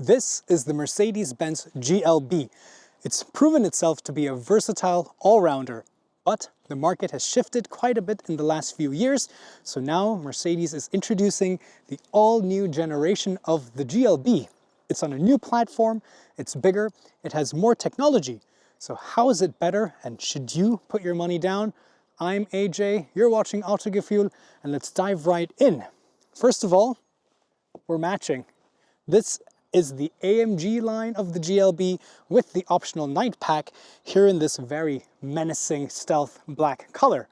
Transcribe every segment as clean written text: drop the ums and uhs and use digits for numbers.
This is the Mercedes-Benz GLB. It's proven itself to be a versatile all-rounder, but the market has shifted quite a bit in the last few years, so now Mercedes is introducing the all-new generation of the GLB. It's on a new platform, it's bigger, it has more technology. So how is it better, and should you put your money down? I'm AJ, you're watching Autogefühl, and let's dive right in. First of all, we're matching. This is the AMG line of the GLB with the optional night pack here in this very menacing stealth black color.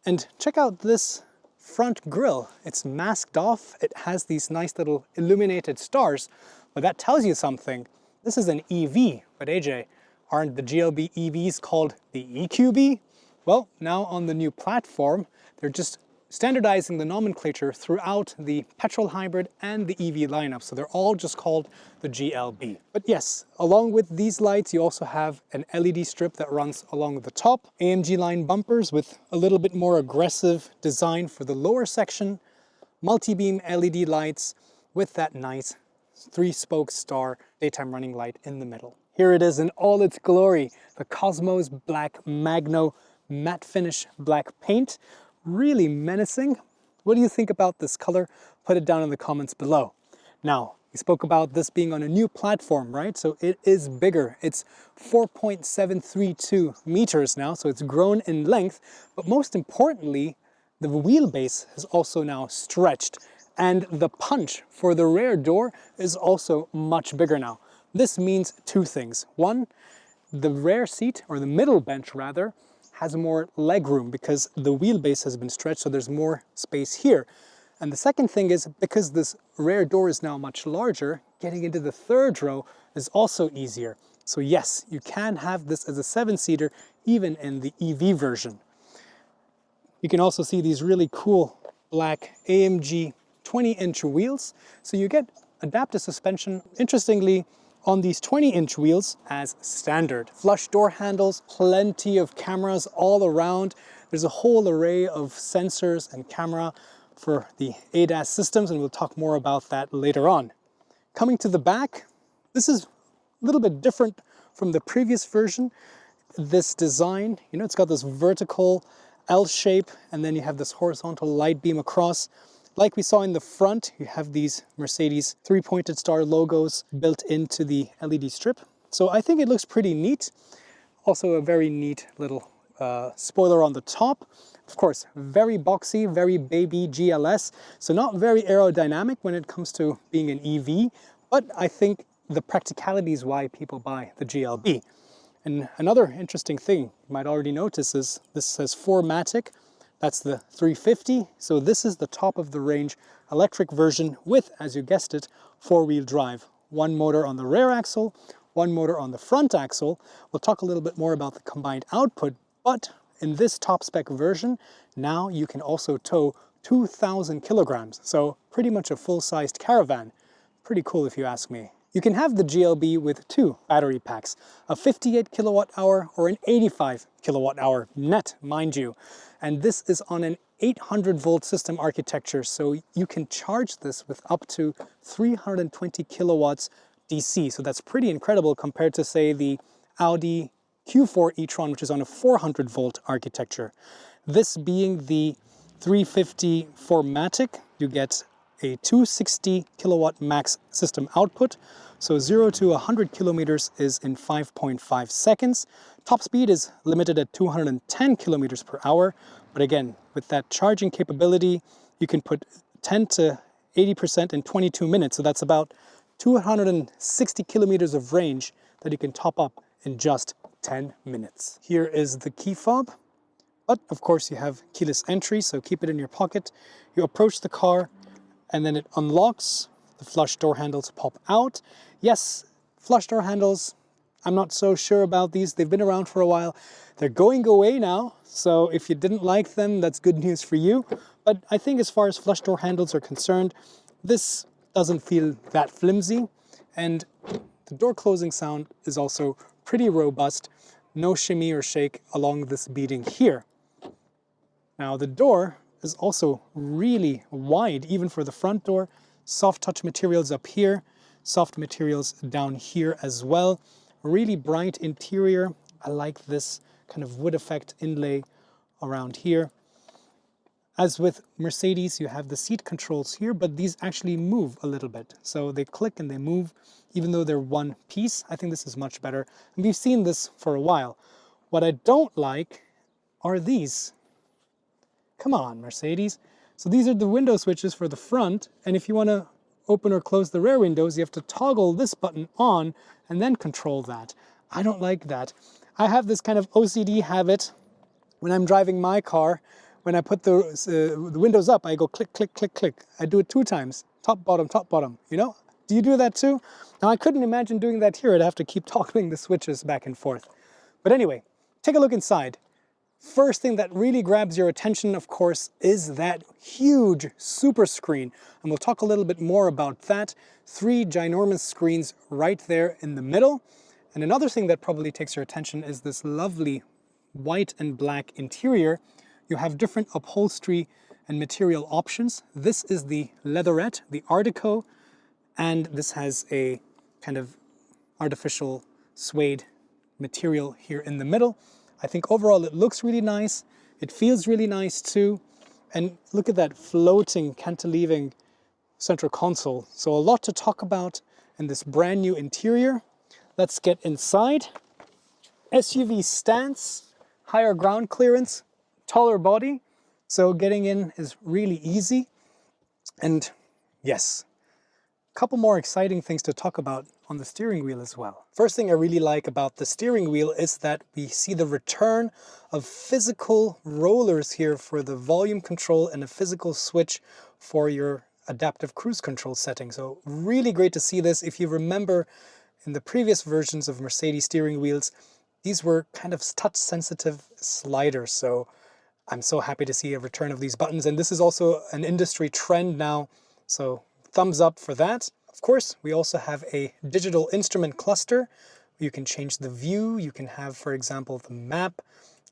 And check out this front grille. It's masked off. It has these nice little illuminated stars, but that tells you something. This is an EV, but AJ, aren't the GLB EVs called the EQB? Well, now on the new platform, they're just standardizing the nomenclature throughout the petrol hybrid and the EV lineup, so they're all just called the GLB. But yes, along with these lights, you also have an LED strip that runs along the top, AMG line bumpers with a little bit more aggressive design for the lower section, multi-beam LED lights with that nice 3-spoke star daytime running light in the middle. Here it is in all its glory, the Cosmos Black Magno matte finish black paint. Really menacing. What do you think about this color? Put it down in the comments below. Now, we spoke about this being on a new platform, right? So it is bigger. It's 4.732 meters now, so it's grown in length. But most importantly, the wheelbase has also now stretched, and the punch for the rear door is also much bigger now. This means two things. One, the rear seat, or the middle bench rather, has more leg room because the wheelbase has been stretched, so there's more space here. And the second thing is, because this rear door is now much larger, getting into the third row is also easier. So yes, you can have this as a 7-seater even in the EV version. You can also see these really cool black AMG 20-inch wheels. So you get adaptive suspension. Interestingly, on these 20-inch wheels as standard. Flush door handles, plenty of cameras all around. There's a whole array of sensors and camera for the ADAS systems, and we'll talk more about that later on. Coming to the back, this is a little bit different from the previous version. This design, it's got this vertical L shape, and then you have this horizontal light beam across. Like we saw in the front, you have these Mercedes 3-pointed star logos built into the LED strip. So I think it looks pretty neat. Also a very neat little spoiler on the top. Of course, very boxy, very baby GLS. So not very aerodynamic when it comes to being an EV, but I think the practicality is why people buy the GLB. And another interesting thing you might already notice is this says 4MATIC. That's the 350, so this is the top of the range electric version with, as you guessed it, 4-wheel drive. One motor on the rear axle, one motor on the front axle. We'll talk a little bit more about the combined output, but in this top spec version, now you can also tow 2,000 kilograms, so pretty much a full-sized caravan. Pretty cool if you ask me. You can have the GLB with 2 battery packs, a 58 kilowatt hour or an 85 kilowatt hour net, mind you. And this is on an 800 volt system architecture, so you can charge this with up to 320 kilowatts DC. So that's pretty incredible compared to, say, the Audi Q4 e-tron, which is on a 400 volt architecture. This being the 350 4MATIC, you get a 260 kilowatt max system output. So 0 to 100 kilometers is in 5.5 seconds. Top speed is limited at 210 kilometers per hour. But again, with that charging capability, you can put 10 to 80% in 22 minutes. So that's about 260 kilometers of range that you can top up in just 10 minutes. Here is the key fob. But of course you have keyless entry, so keep it in your pocket. You approach the car, and then it unlocks. The flush door handles pop out. Yes, flush door handles, I'm not so sure about these. They've been around for a while. They're going away now, so if you didn't like them, that's good news for you. But I think as far as flush door handles are concerned, this doesn't feel that flimsy, and the door closing sound is also pretty robust. No shimmy or shake along this beading here. Now the door is also really wide, even for the front door. Soft touch materials up here. soft materials down here as well. Really bright interior. I like this kind of wood effect inlay around here. As with Mercedes, you have the seat controls here, but these actually move a little bit. So they click and they move, even though they're one piece. I think this is much better. And we've seen this for a while. What I don't like are these. Come on, Mercedes. So these are the window switches for the front, and if you want to open or close the rear windows, you have to toggle this button on and then control that. I don't like that. I have this kind of OCD habit when I'm driving my car. When I put the windows up, I go click, click, click, click. I do it 2 times, top, bottom, you know? Do you do that too? Now, I couldn't imagine doing that here. I'd have to keep toggling the switches back and forth. But anyway, take a look inside. First thing that really grabs your attention, of course, is that huge super screen. And we'll talk a little bit more about that. 3 ginormous screens right there in the middle. And another thing that probably takes your attention is this lovely white and black interior. You have different upholstery and material options. This is the leatherette, the Artico, and this has a kind of artificial suede material here in the middle. I think overall it looks really nice. It feels really nice too. And look at that floating, cantilevering central console. So a lot to talk about in this brand new interior. Let's get inside. SUV stance, higher ground clearance, taller body, so getting in is really easy. And yes, a couple more exciting things to talk about on the steering wheel as well. First thing I really like about the steering wheel is that we see the return of physical rollers here for the volume control and a physical switch for your adaptive cruise control setting. So really great to see this. If you remember in the previous versions of Mercedes steering wheels, these were kind of touch sensitive sliders. So I'm so happy to see a return of these buttons, and this is also an industry trend now, so thumbs up for that. Of course, we also have a digital instrument cluster. You can change the view, you can have, for example, the map,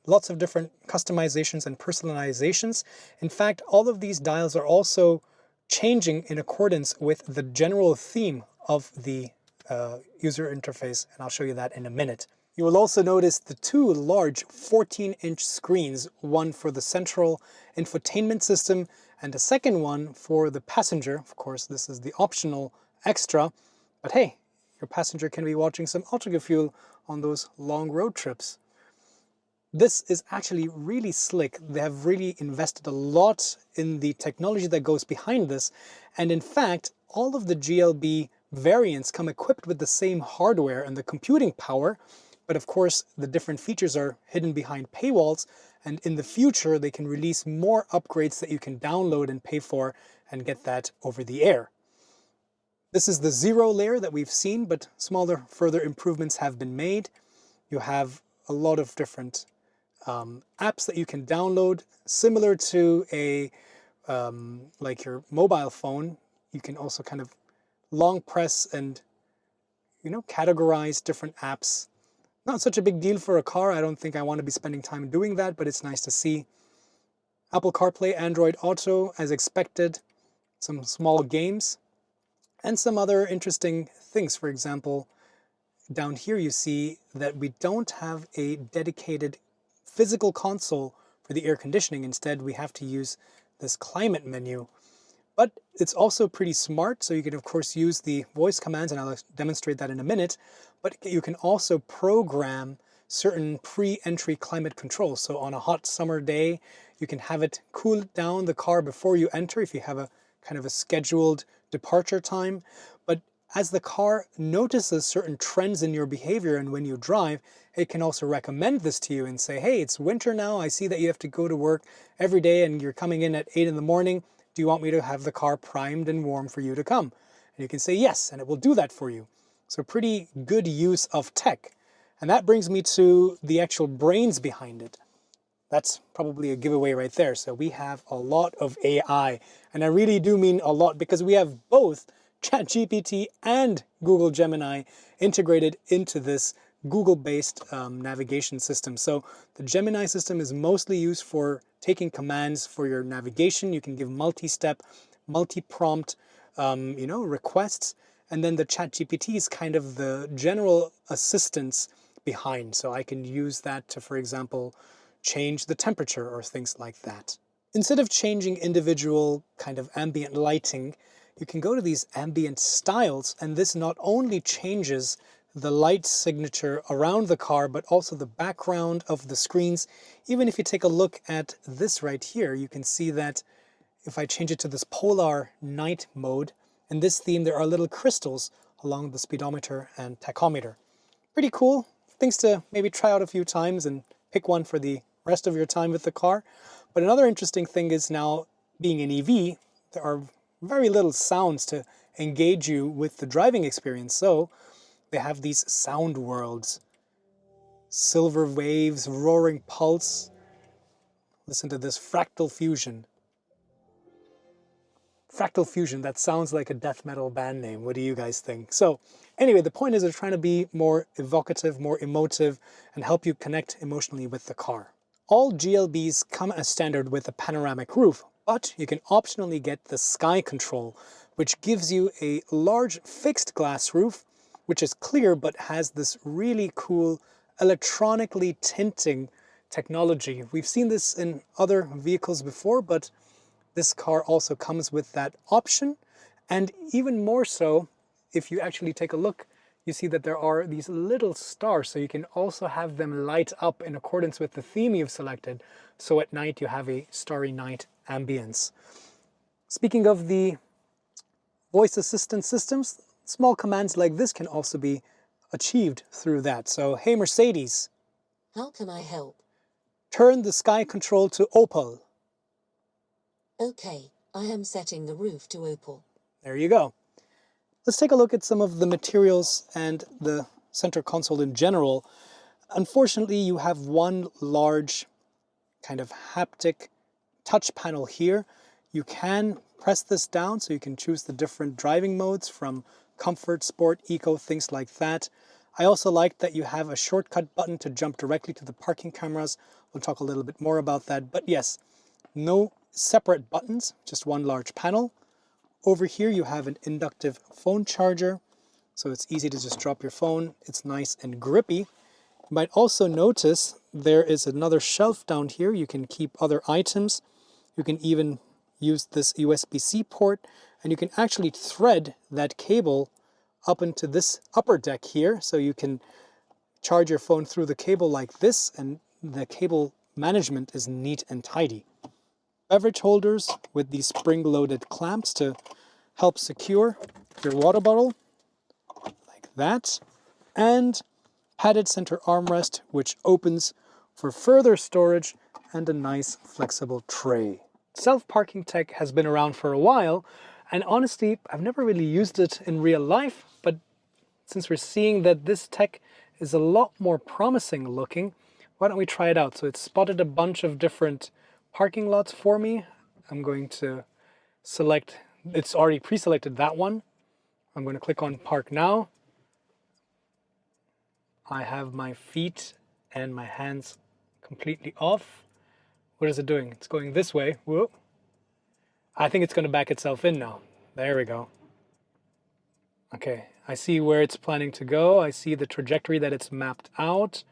lots of different customizations and personalizations. In fact, all of these dials are also changing in accordance with the general theme of the user interface, and I'll show you that in a minute. You will also notice the 2 large 14-inch screens, one for the central infotainment system and a second one for the passenger. Of course, this is the optional extra, but hey, your passenger can be watching some Ultra Fuel on those long road trips. This is actually really slick. They have really invested a lot in the technology that goes behind this, and in fact, all of the GLB variants come equipped with the same hardware and the computing power. But of course, the different features are hidden behind paywalls, and in the future, they can release more upgrades that you can download and pay for and get that over the air. This is the 0 layer that we've seen, but smaller further improvements have been made. You have a lot of different apps that you can download, similar to a like your mobile phone. You can also kind of long press and, you know, categorize different apps. Not such a big deal for a car. I don't think I want to be spending time doing that, but it's nice to see. Apple CarPlay, Android Auto, as expected, some small games, and some other interesting things. For example, down here you see that we don't have a dedicated physical console for the air conditioning. Instead, we have to use this climate menu. But it's also pretty smart, so you can of course use the voice commands, and I'll demonstrate that in a minute, but you can also program certain pre-entry climate controls. So on a hot summer day, you can have it cool down the car before you enter if you have a kind of a scheduled departure time. But as the car notices certain trends in your behavior and when you drive, it can also recommend this to you and say, hey, it's winter now, I see that you have to go to work every day and you're coming in at 8 in the morning. Do you want me to have the car primed and warm for you to come? And you can say yes, and it will do that for you. So pretty good use of tech. And that brings me to the actual brains behind it. That's probably a giveaway right there. So we have a lot of AI, and I really do mean a lot, because we have both ChatGPT and Google Gemini integrated into this Google-based navigation system. So the Gemini system is mostly used for taking commands for your navigation. You can give multi-step, multi-prompt requests, And then the ChatGPT is kind of the general assistance behind. So I can use that to, for example, change the temperature or things like that. Instead of changing individual kind of ambient lighting, you can go to these ambient styles, and this not only changes the light signature around the car, but also the background of the screens. Even if you take a look at this right here, you can see that if I change it to this polar night mode, in this theme there are little crystals along the speedometer and tachometer. Pretty cool. Things to maybe try out a few times and pick one for the rest of your time with the car. But another interesting thing is now, being an EV, there are very little sounds to engage you with the driving experience. So they have these sound worlds. Silver waves, roaring pulse. Listen to this fractal fusion. Fractal fusion, that sounds like a death metal band name. What do you guys think? So anyway, the point is they're trying to be more evocative, more emotive, and help you connect emotionally with the car. All GLBs come as standard with a panoramic roof, but you can optionally get the sky control, which gives you a large fixed glass roof, which is clear but has this really cool electronically tinting technology. We've seen this in other vehicles before, but this car also comes with that option. And even more so, if you actually take a look, you see that there are these little stars, so you can also have them light up in accordance with the theme you've selected. So at night you have a starry night ambience. Speaking of the voice assistant systems, small commands like this can also be achieved through that. So, hey Mercedes. How can I help? Turn the sky control to opal. Okay, I am setting the roof to opal. There you go. Let's take a look at some of the materials and the center console in general. Unfortunately, you have one large kind of haptic touch panel here. You can press this down so you can choose the different driving modes from comfort, sport, eco, things like that. I also like that you have a shortcut button to jump directly to the parking cameras. We'll talk a little bit more about that, but yes, no separate buttons, just one large panel. Over here you have an inductive phone charger, so it's easy to just drop your phone. It's nice and grippy. You might also notice there is another shelf down here. You can keep other items. You can even use this USB-C port, and you can actually thread that cable up into this upper deck here, so you can charge your phone through the cable like this, and the cable management is neat and tidy. Beverage holders with these spring-loaded clamps to help secure your water bottle, like that. And padded center armrest, which opens for further storage, and a nice flexible tray. Self-parking tech has been around for a while, and honestly, I've never really used it in real life, but since we're seeing that this tech is a lot more promising looking, why don't we try it out? So it's spotted a bunch of different parking lots for me. I'm going to select, it's already pre-selected that one. I'm going to click on Park Now. I have my feet and my hands completely off. What is it doing? It's going this way. Whoa. I think it's going to back itself in now. There we go. Okay, I see where it's planning to go. I see the trajectory that it's mapped out.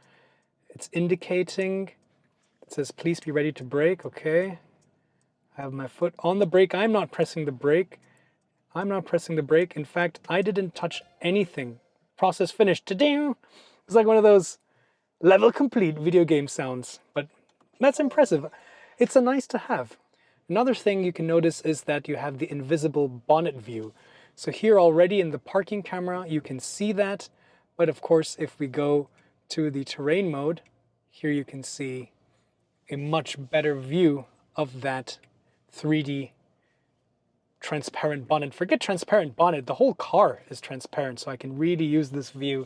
It's indicating. It says, please be ready to brake. Okay. I have my foot on the brake. I'm not pressing the brake. I'm not pressing the brake. In fact, I didn't touch anything. Process finished. Ta-ding! It's like one of those level complete video game sounds, but that's impressive. It's a nice to have. Another thing you can notice is that you have the invisible bonnet view. So here already in the parking camera, you can see that. But of course, if we go to the terrain mode, here you can see a much better view of that 3D transparent bonnet. Forget transparent bonnet, the whole car is transparent, so I can really use this view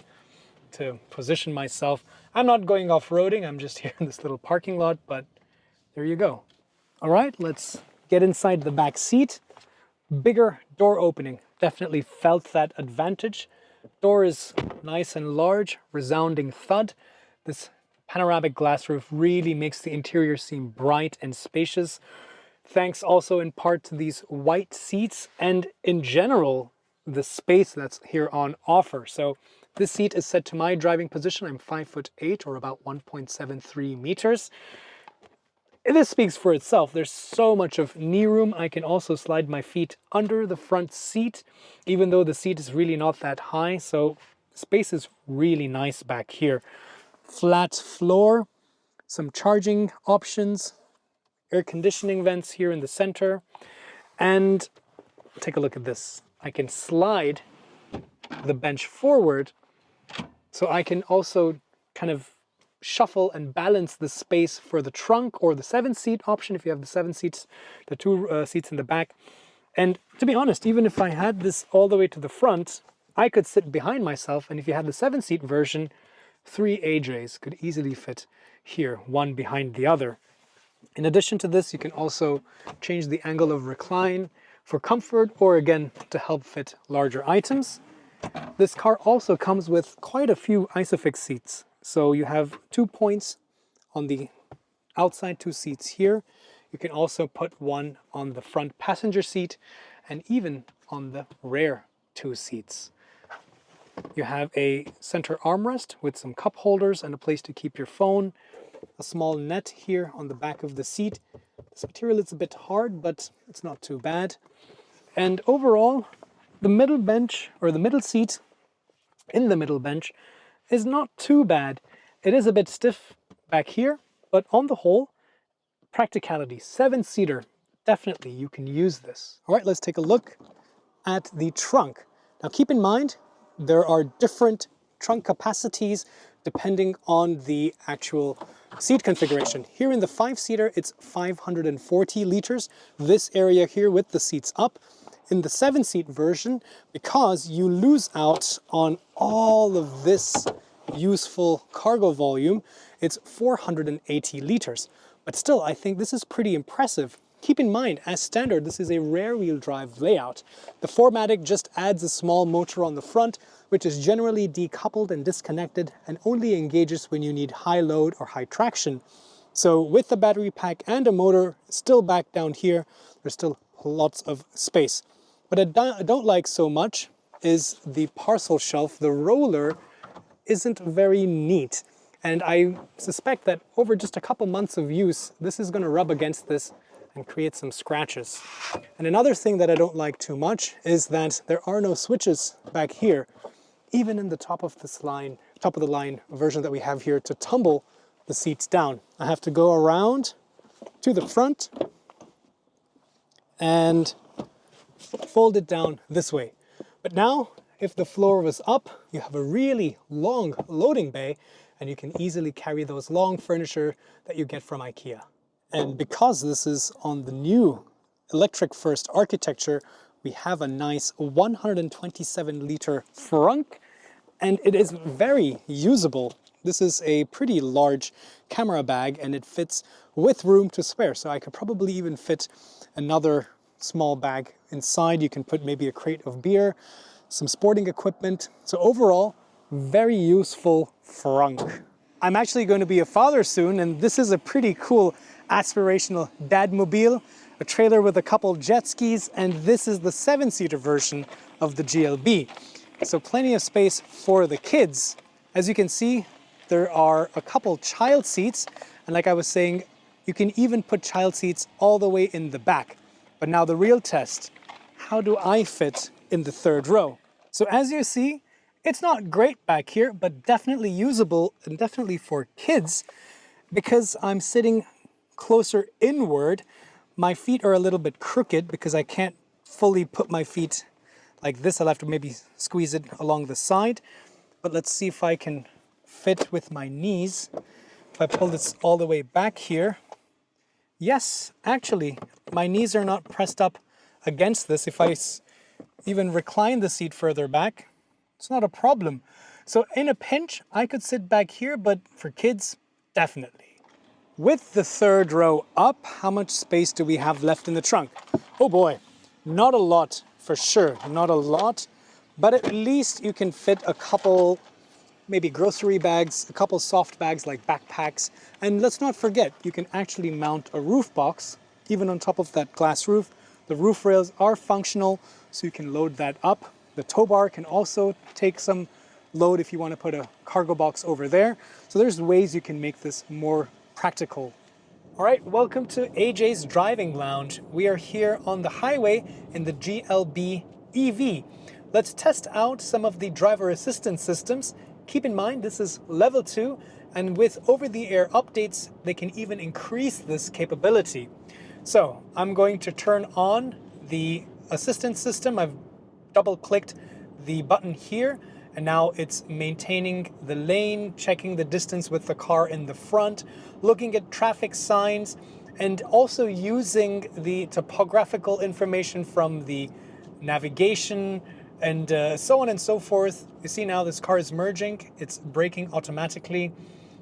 to position myself. I'm not going off-roading, I'm just here in this little parking lot, but there you go. All right, let's get inside the back seat. Bigger door opening, definitely felt that advantage. Door is nice and large, resounding thud. This panoramic glass roof really makes the interior seem bright and spacious. Thanks also in part to these white seats, and in general, the space that's here on offer. So this seat is set to my driving position. I'm 5'8" or about 1.73 meters. This speaks for itself. There's so much of knee room. I can also slide my feet under the front seat, even though the seat is really not that high. So space is really nice back here. Flat floor, some charging options, air conditioning vents here in the center. And take a look at this. I can slide the bench forward, so I can also kind of shuffle and balance the space for the trunk or the 7-seat option if you have the 7 seats, the 2 seats in the back. And to be honest, even if I had this all the way to the front, I could sit behind myself, and if you had the 7-seat version, 3 AJs could easily fit here, one behind the other. In addition to this, you can also change the angle of recline for comfort or again to help fit larger items. This car also comes with quite a few ISOFIX seats. So you have 2 points on the outside 2 seats here. You can also put one on the front passenger seat and even on the rear 2 seats. You have a center armrest with some cup holders and a place to keep your phone. A small net here on the back of the seat. This material is a bit hard, but it's not too bad. And overall, the middle bench, or the middle seat in the middle bench, is not too bad. It is a bit stiff back here, but on the whole, practicality. 7-seater, definitely you can use this. All right, let's take a look at the trunk. Now keep in mind, there are different trunk capacities depending on the actual seat configuration. Here in the 5-seater, it's 540 liters. This area here with the seats up. In the 7-seat version, because you lose out on all of this useful cargo volume, it's 480 liters. But still, I think this is pretty impressive. Keep in mind, as standard, this is a rear-wheel drive layout. The 4MATIC just adds a small motor on the front, which is generally decoupled and disconnected and only engages when you need high load or high traction. So with the battery pack and a motor still back down here, there's still lots of space. What I don't like so much is the parcel shelf. The roller isn't very neat. And I suspect that over just a couple months of use, this is going to rub against this and create some scratches. And another thing that I don't like too much is that there are no switches back here, even in the top of the line version that we have here, to tumble the seats down. I have to go around to the front and fold it down this way. But now, if the floor was up, you have a really long loading bay, and you can easily carry those long furniture that you get from IKEA. And because this is on the new electric first architecture, we have a nice 127-liter Frunk, and it is very usable. This is a pretty large camera bag, and it fits with room to spare. So I could probably even fit another small bag inside. You can put maybe a crate of beer, some sporting equipment. So overall, very useful Frunk. I'm actually going to be a father soon, and this is a pretty cool aspirational dadmobile, a trailer with a couple jet skis, and this is the 7-seater version of the GLB. So plenty of space for the kids. As you can see, there are a couple child seats, and like I was saying, you can even put child seats all the way in the back. But now the real test, how do I fit in the 3rd row? So as you see, it's not great back here, but definitely usable and definitely for kids, because I'm sitting closer inward. My feet are a little bit crooked because I can't fully put my feet like this. I'll have to maybe squeeze it along the side, but let's see if I can fit with my knees. If I pull this all the way back here, yes, actually, my knees are not pressed up against this. If I even recline the seat further back, it's not a problem. So in a pinch, I could sit back here, but for kids, definitely. With the 3rd row up, how much space do we have left in the trunk? Oh boy, not a lot for sure, not a lot, but at least you can fit a couple, maybe grocery bags, a couple soft bags like backpacks. And let's not forget, you can actually mount a roof box, even on top of that glass roof. The roof rails are functional, so you can load that up. The tow bar can also take some load if you want to put a cargo box over there. So there's ways you can make this more practical. All right, welcome to AJ's Driving Lounge. We are here on the highway in the GLB EV. Let's test out some of the driver assistance systems. Keep in mind, this is level 2, and with over-the-air updates, they can even increase this capability. So I'm going to turn on the assistance system. I've double-clicked the button here, and now it's maintaining the lane, checking the distance with the car in the front, looking at traffic signs, and also using the topographical information from the navigation and so on and so forth. You see now this car is merging, it's braking automatically.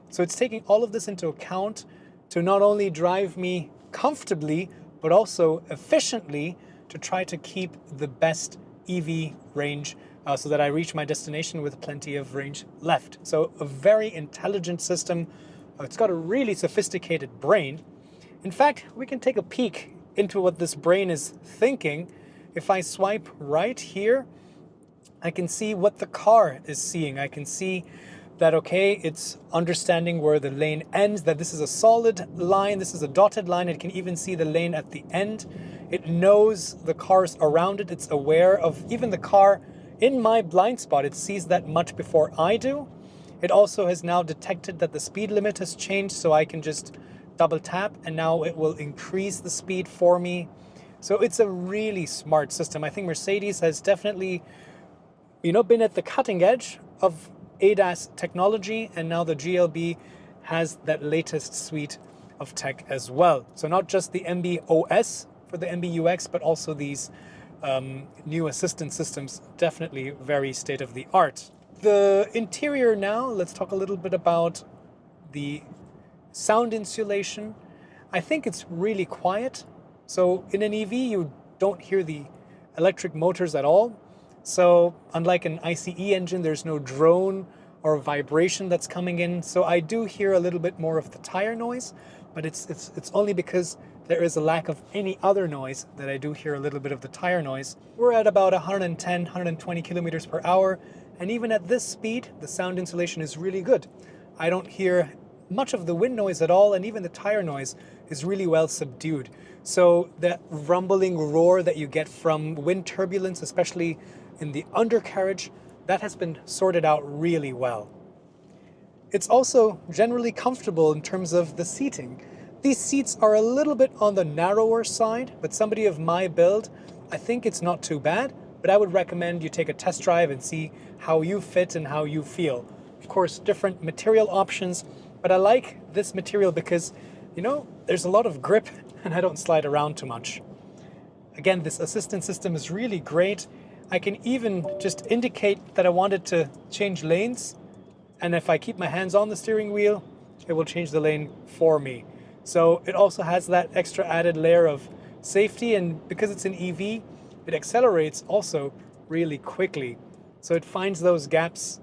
So it's taking all of this into account to not only drive me comfortably, but also efficiently to try to keep the best EV range so that I reach my destination with plenty of range left. So a very intelligent system. It's got a really sophisticated brain. In fact, we can take a peek into what this brain is thinking. If I swipe right here, I can see what the car is seeing. I can see that, okay, it's understanding where the lane ends, that this is a solid line, this is a dotted line. It can even see the lane at the end. It knows the cars around it. It's aware of even the car in my blind spot. It sees that much before I do. It also has now detected that the speed limit has changed, so I can just double tap and now it will increase the speed for me. So it's a really smart system. I think Mercedes has definitely, been at the cutting edge of ADAS technology, and now the GLB has that latest suite of tech as well. So not just the MB.OS for the MBUX, but also these new assistance systems, definitely very state-of-the-art. The interior now, let's talk a little bit about the sound insulation. I think it's really quiet. So in an EV, you don't hear the electric motors at all. So unlike an ICE engine, there's no drone or vibration that's coming in. So I do hear a little bit more of the tire noise, but it's only because there is a lack of any other noise that I do hear a little bit of the tire noise. We're at about 110, 120 kilometers per hour. And even at this speed, the sound insulation is really good. I don't hear much of the wind noise at all, and even the tire noise is really well subdued. So that rumbling roar that you get from wind turbulence, especially in the undercarriage, that has been sorted out really well. It's also generally comfortable in terms of the seating. These seats are a little bit on the narrower side, but somebody of my build, I think it's not too bad, but I would recommend you take a test drive and see how you fit and how you feel. Of course, different material options, but I like this material because, there's a lot of grip and I don't slide around too much. Again, this assistance system is really great. I can even just indicate that I wanted to change lanes, and if I keep my hands on the steering wheel, it will change the lane for me. So it also has that extra added layer of safety, and because it's an EV, it accelerates also really quickly. So it finds those gaps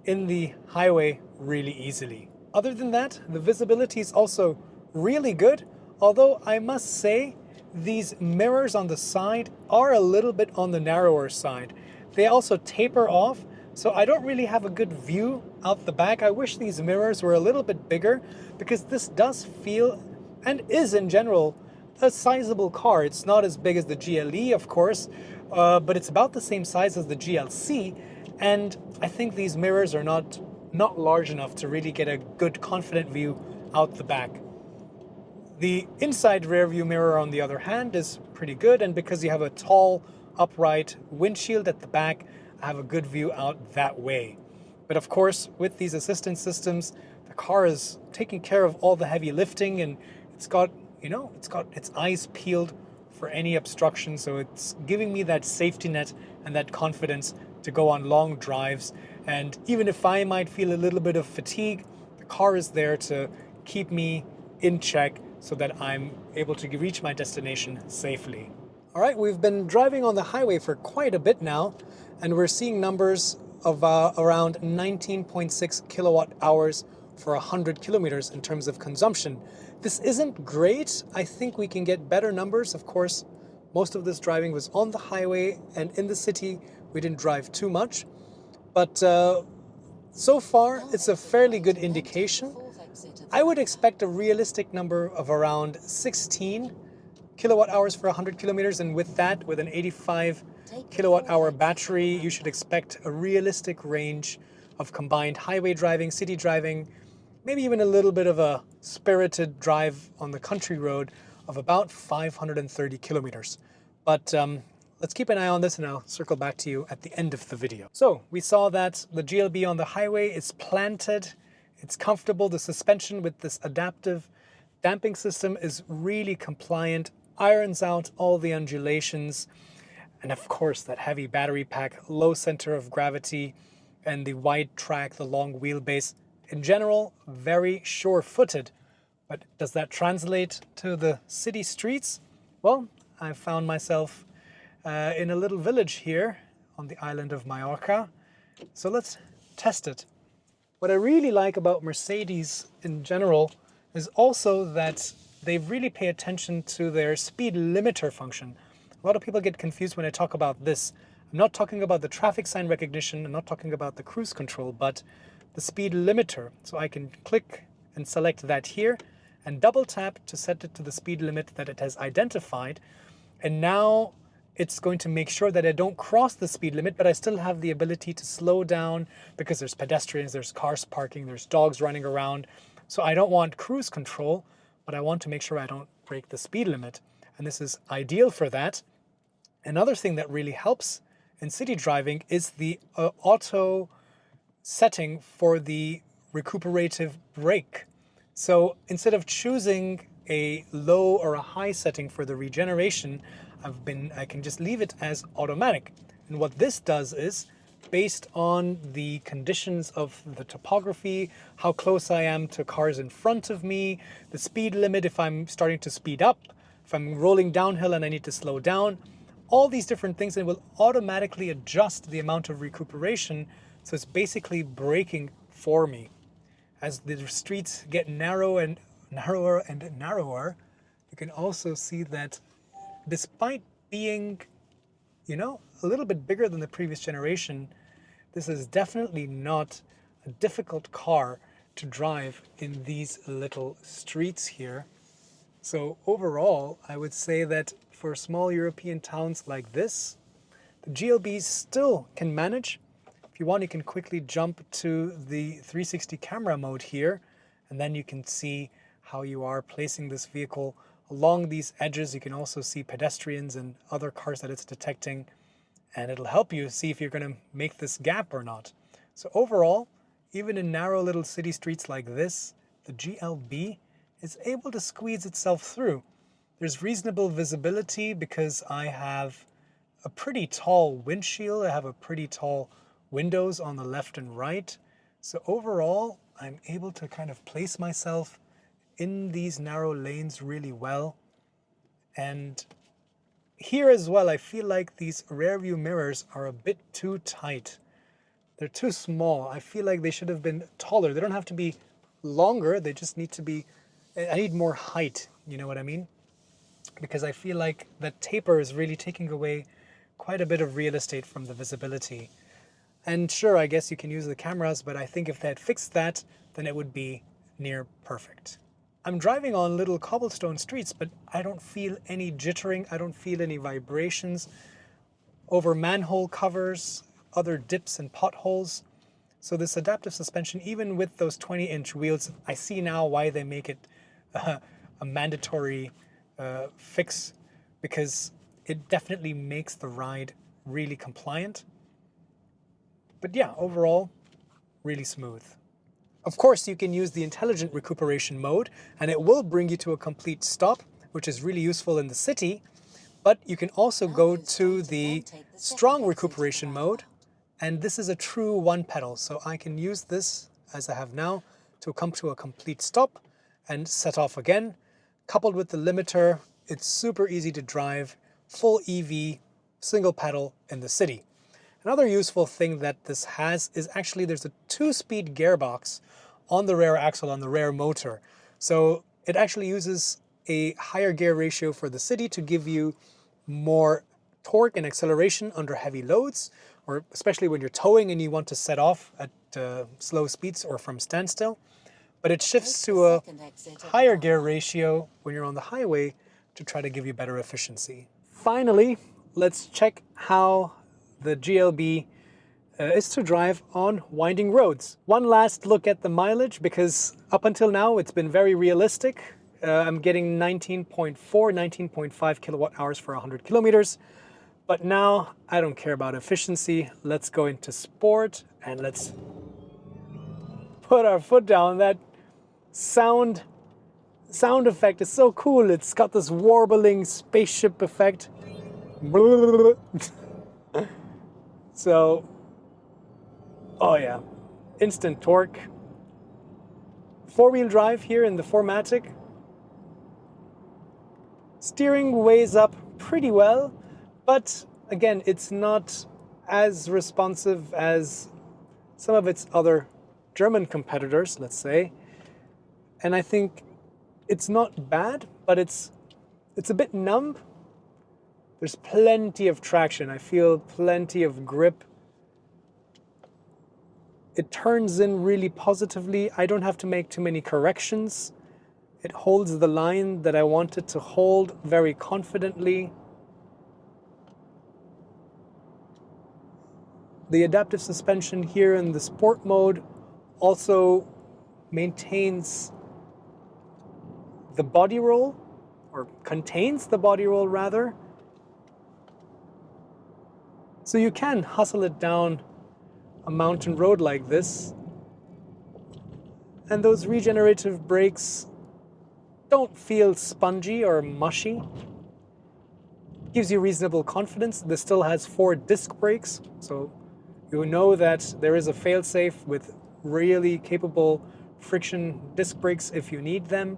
in the highway really easily. Other than that, the visibility is also really good, although I must say these mirrors on the side are a little bit on the narrower side. They also taper off, so I don't really have a good view out the back. I wish these mirrors were a little bit bigger, because this does feel, and is in general, a sizable car. It's not as big as the GLE, of course, but it's about the same size as the GLC, and I think these mirrors are not large enough to really get a good, confident view out the back. The inside rear view mirror, on the other hand, is pretty good, and because you have a tall, upright windshield at the back, I have a good view out that way. But of course, with these assistance systems, the car is taking care of all the heavy lifting, and it's got its eyes peeled for any obstruction, so it's giving me that safety net and that confidence to go on long drives. And even if I might feel a little bit of fatigue, the car is there to keep me in check so that I'm able to reach my destination safely. All right, we've been driving on the highway for quite a bit now, and we're seeing numbers of around 19.6 kilowatt hours for 100 kilometers in terms of consumption. This isn't great. I think we can get better numbers. Of course, most of this driving was on the highway and in the city We didn't drive too much, but so far it's a fairly good indication. I would expect a realistic number of around 16 kilowatt hours for 100 kilometers, and with that, with an 85 kilowatt hour battery, you should expect a realistic range of combined highway driving, city driving, maybe even a little bit of a spirited drive on the country road of about 530 kilometers. But let's keep an eye on this, and I'll circle back to you at the end of the video. So we saw that the GLB on the highway is planted, it's comfortable, the suspension with this adaptive damping system is really compliant, irons out all the undulations, and of course that heavy battery pack, low center of gravity, and the wide track, the long wheelbase. In general, very sure-footed. But does that translate to the city streets? Well, I found myself in a little village here on the island of Mallorca. So let's test it. What I really like about Mercedes in general is also that they really pay attention to their speed limiter function. A lot of people get confused when I talk about this. I'm not talking about the traffic sign recognition, I'm not talking about the cruise control, but the speed limiter. So I can click and select that here and double tap to set it to the speed limit that it has identified. And now it's going to make sure that I don't cross the speed limit, but I still have the ability to slow down because there's pedestrians, there's cars parking, there's dogs running around. So I don't want cruise control, but I want to make sure I don't break the speed limit. And this is ideal for that. Another thing that really helps in city driving is the auto setting for the recuperative brake. So instead of choosing a low or a high setting for the regeneration, I can just leave it as automatic. And what this does is, based on the conditions of the topography, how close I am to cars in front of me, the speed limit, if I'm starting to speed up, if I'm rolling downhill and I need to slow down, all these different things, and it will automatically adjust the amount of recuperation. So it's basically braking for me. As the streets get narrower and narrower, you can also see that despite being, a little bit bigger than the previous generation, this is definitely not a difficult car to drive in these little streets here. So overall, I would say that for small European towns like this, the GLBs still can manage. If you want, you can quickly jump to the 360 camera mode here, and then you can see how you are placing this vehicle along these edges. You can also see pedestrians and other cars that it's detecting, and it'll help you see if you're going to make this gap or not. So overall, even in narrow little city streets like this, the GLB is able to squeeze itself through. There's reasonable visibility because I have a pretty tall windshield. I have a pretty tall windows on the left and right. So overall, I'm able to kind of place myself in these narrow lanes really well. And here as well, I feel like these rear view mirrors are a bit too tight. They're too small. I feel like they should have been taller. They don't have to be longer. They just need to be, I need more height. You know what I mean? Because I feel like that taper is really taking away quite a bit of real estate from the visibility. And sure, I guess you can use the cameras, but I think if they had fixed that, then it would be near perfect. I'm driving on little cobblestone streets, but I don't feel any jittering. I don't feel any vibrations over manhole covers, other dips and potholes. So this adaptive suspension, even with those 20-inch wheels, I see now why they make it a mandatory fix, because it definitely makes the ride really compliant. But yeah, overall, really smooth. Of course, you can use the intelligent recuperation mode, and it will bring you to a complete stop, which is really useful in the city. But you can also go to the strong recuperation mode, and this is a true one pedal. So I can use this, as I have now, to come to a complete stop and set off again. Coupled with the limiter, it's super easy to drive, full EV, single pedal in the city. Another useful thing that this has is actually there's a 2-speed gearbox on the rear axle, on the rear motor. So it actually uses a higher gear ratio for the city to give you more torque and acceleration under heavy loads, or especially when you're towing and you want to set off at slow speeds or from standstill. But it shifts to a higher gear ratio when you're on the highway to try to give you better efficiency. Finally, let's check how the GLB is to drive on winding roads. One last look at the mileage, because up until now it's been very realistic. I'm getting 19.5 kilowatt hours for 100 kilometers. But now I don't care about efficiency. Let's go into sport and let's put our foot down. That sound effect is so cool. It's got this warbling spaceship effect. So, oh yeah, instant torque. Four-wheel drive here in the 4MATIC. Steering weighs up pretty well, but again, it's not as responsive as some of its other German competitors, let's say. And I think it's not bad, but it's a bit numb. There's plenty of traction. I feel plenty of grip. It turns in really positively. I don't have to make too many corrections. It holds the line that I want it to hold very confidently. The adaptive suspension here in the sport mode also maintains the body roll, or contains the body roll rather. So you can hustle it down a mountain road like this. And those regenerative brakes don't feel spongy or mushy. Gives you reasonable confidence. This still has 4 disc brakes, so you know that there is a fail-safe with really capable friction disc brakes if you need them.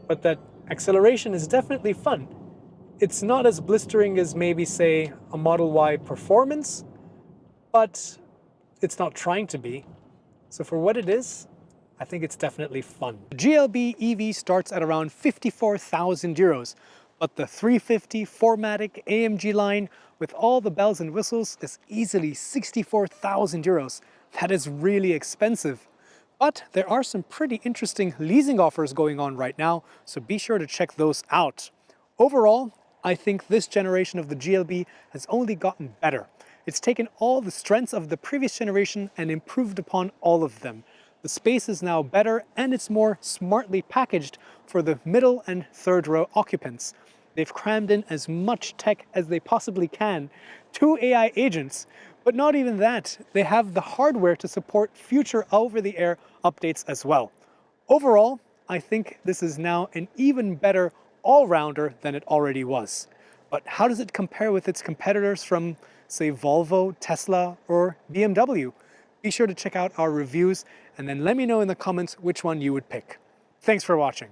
But that acceleration is definitely fun. It's not as blistering as maybe, say, a Model Y Performance, but it's not trying to be. So for what it is, I think it's definitely fun. The GLB EV starts at around 54,000 euros, but the 350 4MATIC AMG line with all the bells and whistles is easily 64,000 euros. That is really expensive. But there are some pretty interesting leasing offers going on right now, so be sure to check those out. Overall, I think this generation of the GLB has only gotten better. It's taken all the strengths of the previous generation and improved upon all of them. The space is now better and it's more smartly packaged for the middle and third row occupants. They've crammed in as much tech as they possibly can. 2 AI agents, but not even that. They have the hardware to support future over-the-air updates as well. Overall, I think this is now an even better all-rounder than it already was. But how does it compare with its competitors from, say, Volvo, Tesla, or BMW? Be sure to check out our reviews and then let me know in the comments which one you would pick. Thanks for watching.